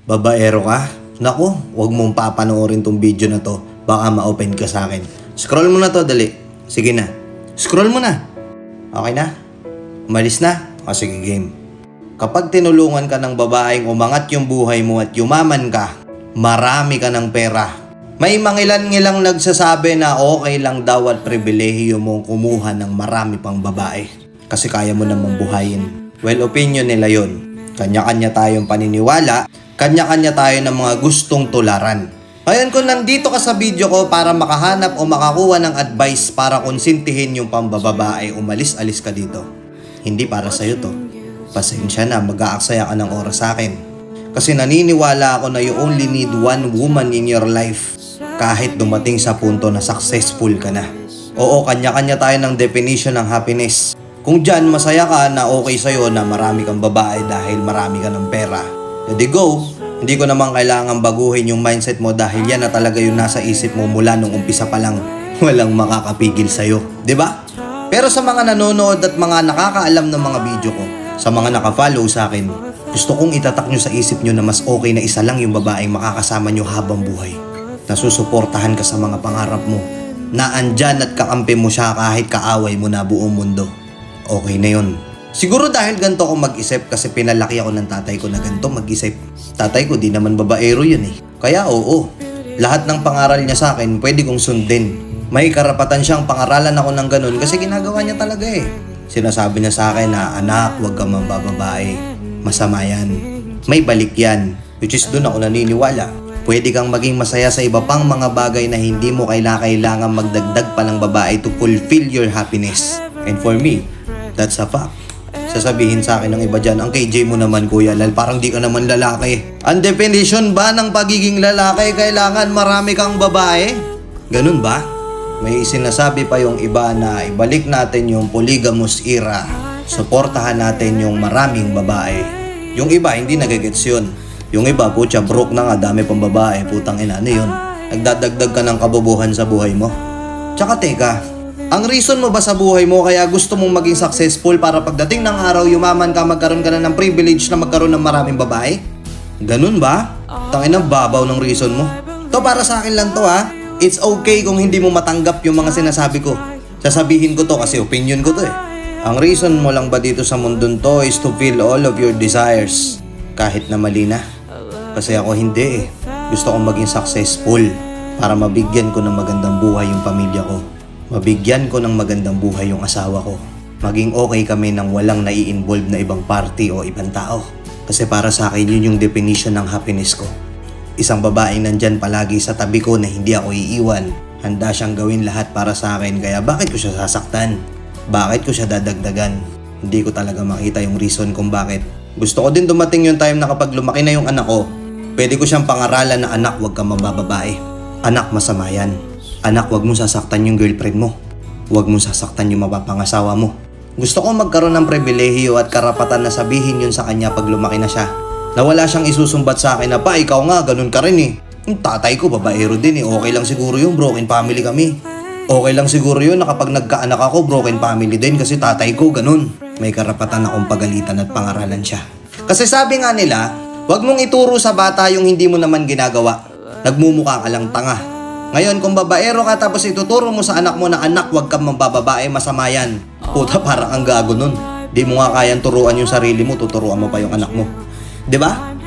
Babaero ka? Naku, wag mong papanoorin tong video na to. Baka ma-open ka sa akin. Scroll mo na to, dali. Sige na. Scroll mo na. Okay na? Umalis na? O sige, game. Kapag tinulungan ka ng babaeng umangat yung buhay mo at yumaman ka, marami ka ng pera. May mangilan-ngilang nagsasabi na okay lang daw at pribilehiyo mong kumuha ng marami pang babae. Kasi kaya mo namang buhayin. Well, opinion nila yon. Kanya-kanya tayong paniniwala, kanya-kanya tayo ng mga gustong tularan. Ngayon kung nandito ka sa video ko para makahanap o makakuha ng advice para konsintihin yung pambababae, umalis-alis ka dito. Hindi para sa'yo to. Pasensya na, mag-aaksaya ka ng oras sa akin. Kasi naniniwala ako na you only need one woman in your life kahit dumating sa punto na successful ka na. Oo, kanya-kanya tayo ng definition ng happiness. Kung dyan masaya ka na okay sa'yo na marami kang babae dahil marami ka ng pera, edi go. Hindi ko naman kailangan baguhin yung mindset mo dahil yan na talaga yung nasa isip mo mula nung umpisa pa lang. Walang makakapigil sa'yo, di ba? Pero sa mga nanonood at mga nakakaalam ng mga video ko, sa mga nakafollow sa akin, gusto kong itatak nyo sa isip nyo na mas okay na isa lang yung babaeng makakasama nyo habang buhay. Nasusuportahan ka sa mga pangarap mo, na andyan at kakampi mo siya kahit kaaway mo na buong mundo. Okay na yun. Siguro dahil ganito ako mag-isip kasi pinalaki ako ng tatay ko na ganito mag-isip. Tatay ko di naman babaero yun eh. Kaya oo, lahat ng pangaral niya sa akin pwede kong sundin. May karapatan siyang pangaralan ako ng ganun kasi ginagawa niya talaga eh. Sinasabi niya sa akin na anak, huwag ka mambababae. Masama yan. May balik yan. Which is doon ako naniniwala. Pwede kang maging masaya sa iba pang mga bagay na hindi mo kailangan magdagdag pa ng babae to fulfill your happiness. And for me, that's a fact. Sasabihin sa akin ng iba dyan, ang KJ mo naman kuya Lal, parang di ka naman lalaki. Ang definition ba ng pagiging lalaki, kailangan marami kang babae? Ganun ba? May sinasabi pa yung iba na ibalik natin yung polygamous era. Suportahan natin yung maraming babae. Yung iba hindi nagagets yun. Yung iba, putya, broke na nga, dami pang babae, putang ina, ano yun? Nagdadagdag ka ng kabubuhan sa buhay mo? Tsaka teka, ang reason mo ba sa buhay mo kaya gusto mong maging successful para pagdating ng araw yumaman ka, magkaroon ka na ng privilege na magkaroon ng maraming babae? Ganun ba? Tangina, babaw ng reason mo. To para sa akin lang to ha. It's okay kung hindi mo matanggap yung mga sinasabi ko. Sasabihin ko to kasi opinion ko to eh. Ang reason mo lang ba dito sa mundon to is to feel all of your desires. Kahit na mali na. Kasi ako hindi eh. Gusto kong maging successful para mabigyan ko ng magandang buhay yung pamilya ko. Mabigyan ko ng magandang buhay yung asawa ko. Maging okay kami nang walang nai-involve na ibang party o ibang tao. Kasi para sa akin yun yung definition ng happiness ko. Isang babaeng nandyan palagi sa tabi ko na hindi ako iiwan. Handa siyang gawin lahat para sa akin, kaya bakit ko siya sasaktan? Bakit ko siya dadagdagan? Hindi ko talaga makita yung reason kung bakit. Gusto ko din dumating yung time na kapag lumaki na yung anak ko, pwede ko siyang pangaralan na anak, huwag kang mabababae. Anak, masama yan. Anak, huwag mong sasaktan yung girlfriend mo. Huwag mong sasaktan yung mapapangasawa mo. Gusto ko magkaroon ng pribilehiyo at karapatan na sabihin yun sa kanya pag lumaki na siya. Na wala siyang isusumbat sa akin na pa, ikaw nga, ganun ka rin eh. Yung tatay ko, babaero din eh. Okay lang siguro yung broken family kami. Okay lang siguro yun na kapag nagkaanak ako, broken family din kasi tatay ko, ganun. May karapatan akong pagalitan at pangaralan siya. Kasi sabi nga nila, huwag mong ituro sa bata yung hindi mo naman ginagawa. Nagmumukha ka lang tanga. Ngayon, kung babaero ka tapos ituturo mo sa anak mo na anak, huwag kang mambababae, masama yan. Puta, parang ang gago nun. Di mo nga kayang turuan yung sarili mo, tuturuan mo pa yung anak mo. Diba?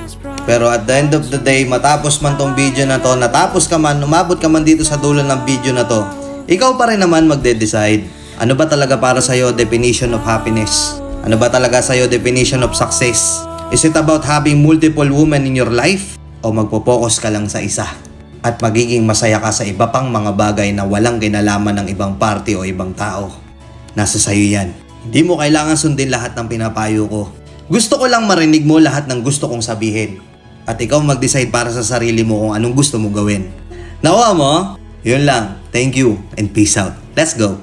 Pero at the end of the day, matapos man tong video na to, natapos ka man, umabot ka man dito sa dulo ng video na to, ikaw pa rin naman magde-decide. Ano ba talaga para sa'yo definition of happiness? Ano ba talaga sa'yo definition of success? Is it about having multiple women in your life? O magpo-focus ka lang sa isa? At magiging masaya ka sa iba pang mga bagay na walang kinalaman ng ibang party o ibang tao? Nasa sa'yo yan. Hindi mo kailangan sundin lahat ng pinapayo ko. Gusto ko lang marinig mo lahat ng gusto kong sabihin. At ikaw mag-decide para sa sarili mo kung anong gusto mo gawin. Nakuha mo? Yun lang. Thank you and peace out. Let's go!